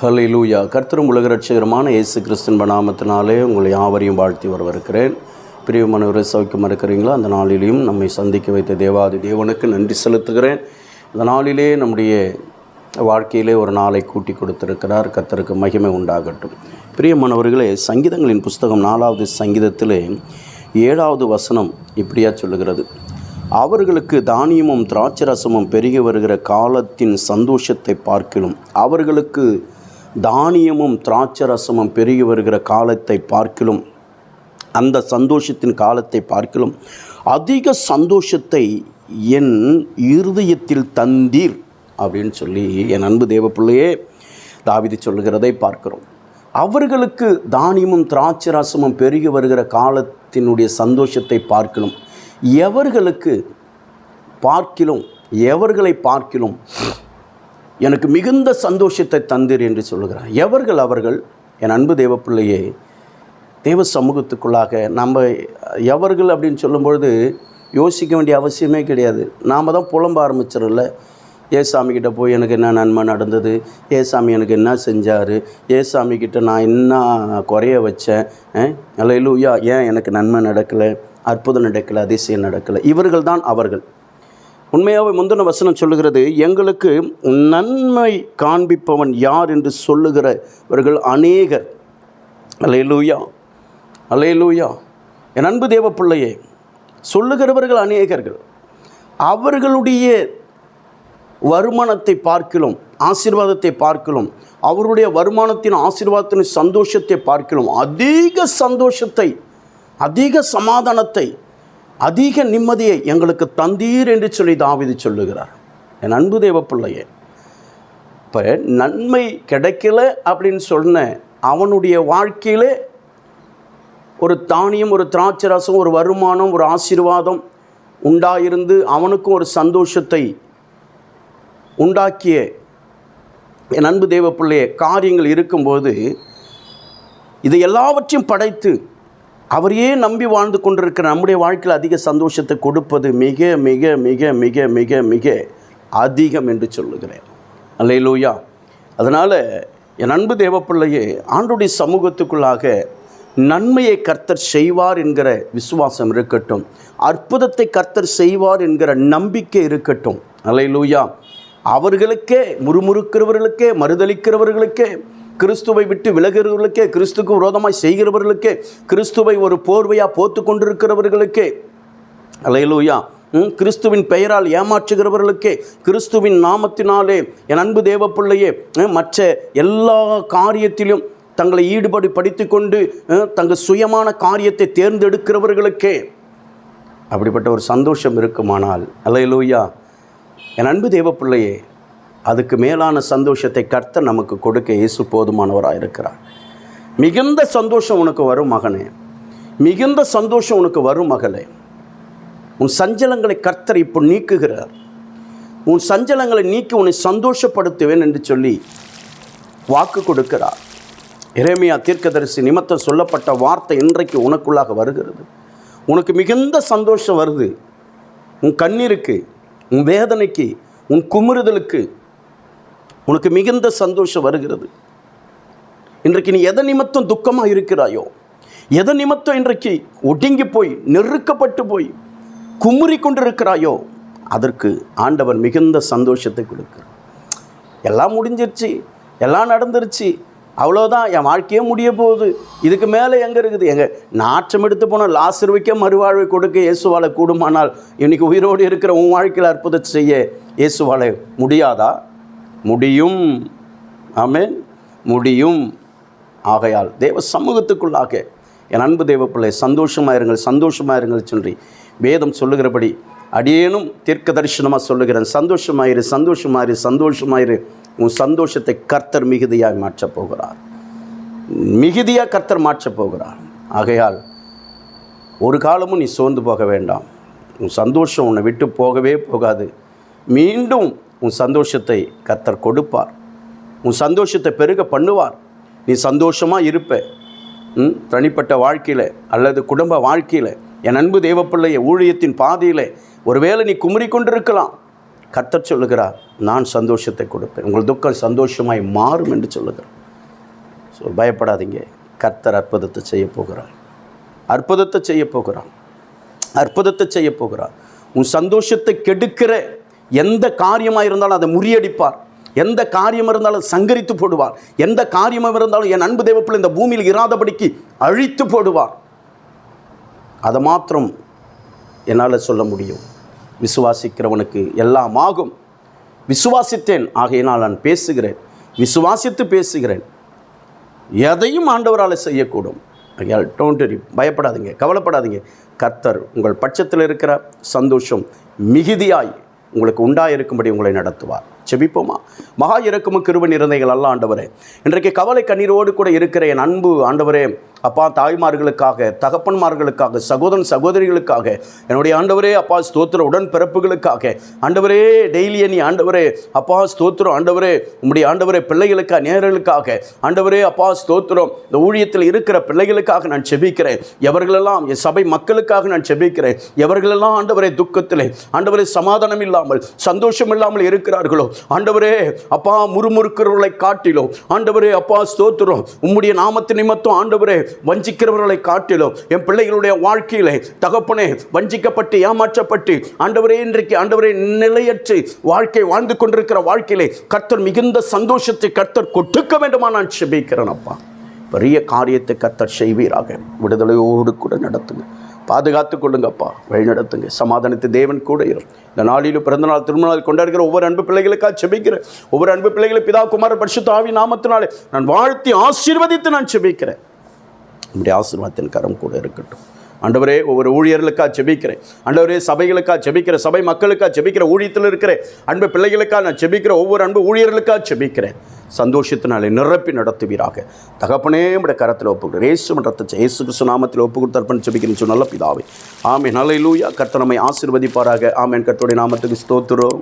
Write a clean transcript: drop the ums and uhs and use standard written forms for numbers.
ஹல்லேலூயா. கர்த்தரும் உலக இரட்சகருமான இயேசு கிறிஸ்துவின் நாமத்தினாலே உங்களை யாவரையும் வாழ்த்தி வரவேற்கிறேன். பிரியமானவரை சௌக்கியமாக இருக்கிறீங்களா? அந்த நாளிலேயும் நம்மை சந்திக்க வைத்த தேவாதி தேவனுக்கு நன்றி செலுத்துகிறேன். இந்த நாளிலே நம்முடைய வாழ்க்கையிலே ஒரு நாளை கூட்டி கொடுத்திருக்கிறார். கர்த்தருக்கு மகிமை உண்டாகட்டும். பிரியமானவர்களே, சங்கீதங்களின் புஸ்தகம் 4வது சங்கீதத்திலே 7வது வசனம் இப்படியா சொல்லுகிறது: அவர்களுக்கு தானியமும் திராட்சரசமும் பெருகி வருகிற காலத்தின் சந்தோஷத்தை பார்க்கிலும், அவர்களுக்கு தானியமும் திராட்சரசமும் பெருகி வருகிற காலத்தை பார்க்கிலும், அந்த சந்தோஷத்தின் காலத்தை பார்க்கிலும் அதிக சந்தோஷத்தை என் இருதயத்தில் தந்தீர் அப்படின்னு சொல்லி என் அன்பு தேவ பிள்ளையே தாவீது சொல்லுகிறதை பார்க்கிறோம். அவர்களுக்கு தானியமும் திராட்சரசமும் பெருகி வருகிற காலத்தினுடைய சந்தோஷத்தை பார்க்கிலும், எவர்களை பார்க்கிலும் எனக்கு மிகுந்த சந்தோஷத்தை தந்தீர் என்று சொல்லுகிறார். அவர்கள் என் அன்பு தேவ பிள்ளையே, தேவ சமூகத்துக்குள்ளாக நம்ம எவர்கள் அப்படின்னு சொல்லும்பொழுது யோசிக்க வேண்டிய அவசியமே கிடையாது. நாம் தான் புலம்ப ஆரம்பிச்சிடல. ஏசாமிக்கிட்ட போய் எனக்கு என்ன நன்மை நடந்தது, ஏசாமி எனக்கு என்ன செஞ்சார், ஏசாமிக்கிட்ட நான் என்ன குறைய வச்சேன், அல்லேலூயா, ஏன் எனக்கு நன்மை நடக்கலை, அற்புதம் நடக்கலை, அதிசயம் நடக்கலை. இவர்கள் தான் அவர்கள். உண்மையாகவே முந்தின வசனம் சொல்லுகிறது, எங்களுக்கு நன்மை காண்பிப்பவன் யார் என்று சொல்லுகிறவர்கள் அநேகர். அல்லேலூயா, அல்லேலூயா. என் அன்பு தேவ பிள்ளையே, சொல்லுகிறவர்கள் அநேகர்கள். அவர்களுடைய வருமானத்தை பார்க்கிலும், ஆசீர்வாதத்தை பார்க்கிலும், அவருடைய வருமானத்தின் ஆசீர்வாதத்தின் சந்தோஷத்தை பார்க்கிலும் அதிக சந்தோஷத்தை, அதிக சமாதானத்தை, அதிக நிம்மதியை எங்களுக்கு தந்தீர் என்று சொல்லி தாவீது சொல்லுகிறார். என் அன்பு தேவ பிள்ளையே, இப்போ நன்மை கிடைக்கல அப்படின்னு சொன்ன அவனுடைய வாழ்க்கையிலே ஒரு தானியம், ஒரு திராட்சரசம், ஒரு வருமானம், ஒரு ஆசீர்வாதம் உண்டாயிருந்து அவனுக்கும் ஒரு சந்தோஷத்தை உண்டாக்கிய என் அன்பு தேவ பிள்ளையே காரியங்கள் இருக்கும்போது, இது எல்லாவற்றையும் படைத்து அவரையே நம்பி வாழ்ந்து கொண்டிருக்கிற நம்முடைய வாழ்க்கையில் அதிக சந்தோஷத்தை கொடுப்பது மிக மிக மிக மிக மிக மிக அதிகம் என்று சொல்லுகிறேன். அல்லேலூயா. அதனால் என் அன்பு தேவ பிள்ளையே, ஆண்டவருடைய சமூகத்துக்குள்ளாக நன்மையை கர்த்தர் செய்வார் என்கிற விசுவாசம் இருக்கட்டும், அற்புதத்தை கர்த்தர் செய்வார் என்கிற நம்பிக்கை இருக்கட்டும். அல்லேலூயா. அவர்களுக்கே, முறுமுறுக்கிறவர்களுக்கே, மறுதளிக்கிறவர்களுக்கே, கிறிஸ்துவை விட்டு விலகிறவர்களுக்கே, கிறிஸ்துக்கு விரோதமாய் செய்கிறவர்களுக்கே, கிறிஸ்துவை ஒரு போர்வையாக போத்து கொண்டிருக்கிறவர்களுக்கே, அல்லேலூயா, கிறிஸ்துவின் பெயரால் ஏமாற்றுகிறவர்களுக்கே, கிறிஸ்துவின் நாமத்தினாலே என் அன்பு தேவ பிள்ளையே மற்ற எல்லா காரியத்திலும் தங்களை ஈடுபடி படித்து கொண்டு தங்கள் சுயமான காரியத்தை தேர்ந்தெடுக்கிறவர்களுக்கே அப்படிப்பட்ட ஒரு சந்தோஷம் இருக்குமானால், அல்லேலூயா, என் அன்பு தேவ பிள்ளையே, அதுக்கு மேலான சந்தோஷத்தை கர்த்தர் நமக்கு கொடுக்க இயேசு போதுமானவராக இருக்கிறார். மிகுந்த சந்தோஷம் உனக்கு வரும் மகனே, மிகுந்த சந்தோஷம் உனக்கு வரும் மகளே. உன் சஞ்சலங்களை கர்த்தர் இப்போ நீக்குகிறார். உன் சஞ்சலங்களை நீக்கி உன்னை சந்தோஷப்படுத்துவேன் என்று சொல்லி வாக்கு கொடுக்கிறார். எரேமியா தீர்க்கதரிசி நிமித்தம் சொல்லப்பட்ட வார்த்தை இன்றைக்கு உனக்குள்ளாக வருகிறது. உனக்கு மிகுந்த சந்தோஷம் வருது. உன் கண்ணீருக்கு, உன் வேதனைக்கு, உன் குமுறுதலுக்கு உனக்கு மிகுந்த சந்தோஷம் வருகிறது. இன்றைக்கு நீ எதை நிமித்தம் துக்கமாக இருக்கிறாயோ, எதை நிமித்தம் இன்றைக்கு ஒடுங்கி போய், நெருக்கப்பட்டு போய், குமுறி கொண்டிருக்கிறாயோ, அதற்கு ஆண்டவர் மிகுந்த சந்தோஷத்தை கொடுக்கிறார். எல்லாம் முடிஞ்சிருச்சு, எல்லாம் நடந்துருச்சு, அவ்வளோதான், என் வாழ்க்கையே முடிய போகுது, இதுக்கு மேலே எங்கே இருக்குது? நாற்றம் எடுத்து போனால் லாசருவுக்கே மறுவாழ்வை கொடுக்க இயேசுவால் கூடுமானால், இன்றைக்கி உயிரோடு இருக்கிற உன் வாழ்க்கையில் அற்புதத்தை செய்ய இயேசுவால் முடியாதா? முடியும். ஆமென், முடியும். ஆகையால் தேவ சமூகத்துக்குள்ளாக என் அன்பு தேவ பிள்ளை சந்தோஷமாயிருங்கள், சந்தோஷமாயிருங்கள் சொல்லி வேதம் சொல்லுகிறபடி அடியேனும் தீர்க்க தரிசனமாக சொல்லுகிறேன். சந்தோஷமாயிரு, சந்தோஷமாயிரு, சந்தோஷமாயிரு. உன் சந்தோஷத்தை கர்த்தர் மிகுதியாக மாற்றப் போகிறார். மிகுதியாக கர்த்தர் மாற்றப் போகிறார். ஆகையால் ஒரு காலமும் நீ சோர்ந்து போக வேண்டாம். உன் சந்தோஷம் உன்னை விட்டு போகவே போகாது. மீண்டும் உன் சந்தோஷத்தை கர்த்தர் கொடுப்பார். உன் சந்தோஷத்தை பெருக பண்ணுவார். நீ சந்தோஷமாக இருப்ப. தனிப்பட்ட வாழ்க்கையில் அல்லது குடும்ப வாழ்க்கையில், என் அன்பு தேவப்பிள்ளைய ஊழியத்தின் பாதையில் ஒருவேளை நீ குமுறி கொண்டிருக்கலாம். கர்த்தர் சொல்லுகிறார், நான் சந்தோஷத்தை கொடுப்பேன், உங்கள் துக்கம் சந்தோஷமாய் மாறும் என்று சொல்லுகிறார். ஸோ பயப்படாதீங்க. கர்த்தர் அற்புதத்தை செய்ய போகிறார். அற்புதத்தை செய்ய போகிறார். அற்புதத்தை செய்ய போகிறார். உன் சந்தோஷத்தை கெடுக்கிற எந்த காரியமாக இருந்தாலும் அதை முறியடிப்பார். எந்த காரியம் இருந்தாலும் சங்கரித்து போடுவார். எந்த காரியமாக இருந்தாலும் என் அன்பு தேவப்பிள்ளை இந்த பூமியில் இராதபடிக்கு அழித்து போடுவார். அதை மாத்திரம் என்னால் சொல்ல முடியும். விசுவாசிக்கிறவனுக்கு எல்லாம் ஆகும். விசுவாசித்தேன், ஆகையினால் நான் பேசுகிறேன். விசுவாசித்து பேசுகிறேன். எதையும் ஆண்டவரால் செய்யக்கூடும். ஐயால் டோன்ட் வரி, பயப்படாதீங்க, கவலைப்படாதீங்க. கர்த்தர் உங்கள் பட்சத்தில் இருக்கிற சந்தோஷம் மிகுதியாய் உங்களுக்கு உண்டாயிருக்கும்படி உங்களை நடத்துவார். செபிப்போமா? மகா இரக்கமும் கிருபை நிறைந்தவைகள் அல்ல ஆண்டவரே, இன்றைக்கு கவலை கண்ணீரோடு கூட இருக்கிற என் அன்பு ஆண்டவரே, அப்பா தாய்மார்களுக்காக, தகப்பன்மார்களுக்காக, சகோதரன் சகோதரிகளுக்காக, என்னுடைய ஆண்டவரே அப்பா ஸ்தோத்திரம், உடன் பிறப்புகளுக்காக ஆண்டவரே, டெய்லி நீ ஆண்டவரே அப்பா ஸ்தோத்திரம், ஆண்டவரே உம்முடைய ஆண்டவரே பிள்ளைகளுக்காக, நேரர்களுக்காக ஆண்டவரே அப்பா ஸ்தோத்திரம், இந்த ஊழியத்தில் இருக்கிற பிள்ளைகளுக்காக நான் செபிக்கிறேன். எவர்களெல்லாம் என் சபை மக்களுக்காக நான் செபிக்கிறேன். எவர்களெல்லாம் ஆண்டவரே துக்கத்திலே ஆண்டவரே சமாதானம் இல்லாமல் சந்தோஷம் இல்லாமல் இருக்கிறார்களோ ஆண்டவரே அப்பா, முறுமுறுக்கிறவர்களை காட்டிலும் ஆண்டவரே அப்பா ஸ்தோத்திரம், உம்முடைய நாமத்து நிமித்தம் ஆண்டவரே வஞ்சிக்கிறவர்களை காட்டிலும் என் பிள்ளைகளுடைய வாழ்க்கையிலே தகப்பனே வஞ்சிக்கப்பட்டு ஏமாற்றப்பட்டு ஆண்டவரே இன்றைக்கு ஆண்டவரே நிலையற்று வாழ்க்கை வாழ்ந்து கொண்டிருக்கிற வாழ்க்கையிலே கர்த்தர் மிகுந்த சந்தோஷத்தை கர்த்தர் கொடுக்க வேண்டுமா நான் செபிக்கிறேன். அப்பா, பெரிய காரியத்தை கர்த்தர் செய்வீராக. விடுதலையோடு கூட நடத்துங்க, பாதுகாத்து கொள்ளுங்கப்பா, வழிநடத்துங்க. சமாதானத்தை தேவன் கூட இரும். இந்த நாளிலும் பிறந்தநாள் திருமணநாள் கொண்டாடுகிற ஒவ்வொரு அன்பு பிள்ளைகளுக்காக செபிக்கிறேன். ஒவ்வொரு அன்பு பிள்ளைகளை பிதா குமார பரிசுத்த ஆவி நாமத்தினாலே நான் வாழ்த்தி ஆசீர்வதித்து நான் செபிக்கிறேன். நம்முடைய ஆசீர்வாதத்தின் கரம் கூட இருக்கட்டும். ஆண்டவரே, ஒவ்வொரு ஊழியர்களுக்காக செபிக்கிறேன். ஆண்டவரே, சபைகளுக்காக செபிக்கிற, சபை மக்களுக்காக செபிக்கிற, ஊழியத்தில் இருக்கிற அன்பு பிள்ளைகளுக்காக நான் செபிக்கிற, ஒவ்வொரு அன்பு ஊழியர்களுக்காக செபிக்கிறேன். சந்தோஷத்தினாலே நிரப்பி நடத்துவீராக. தகப்பனே உம்முடைய கரத்தில் ஒப்புக்கிறேன். இயேசு மன்றத்தை இயேசு கிறிஸ்து நாமத்தில் ஒப்பு கொடுத்து அர்ப்பணம் செபிக்கிறேன் நல்ல பிதாவே. ஆமென். ஹல்லேலூயா. கர்த்தர் நம்மை ஆசீர்வதிப்பாராக. ஆமென். கர்த்தருடைய நாமத்துக்கு ஸ்தோத்திரம்.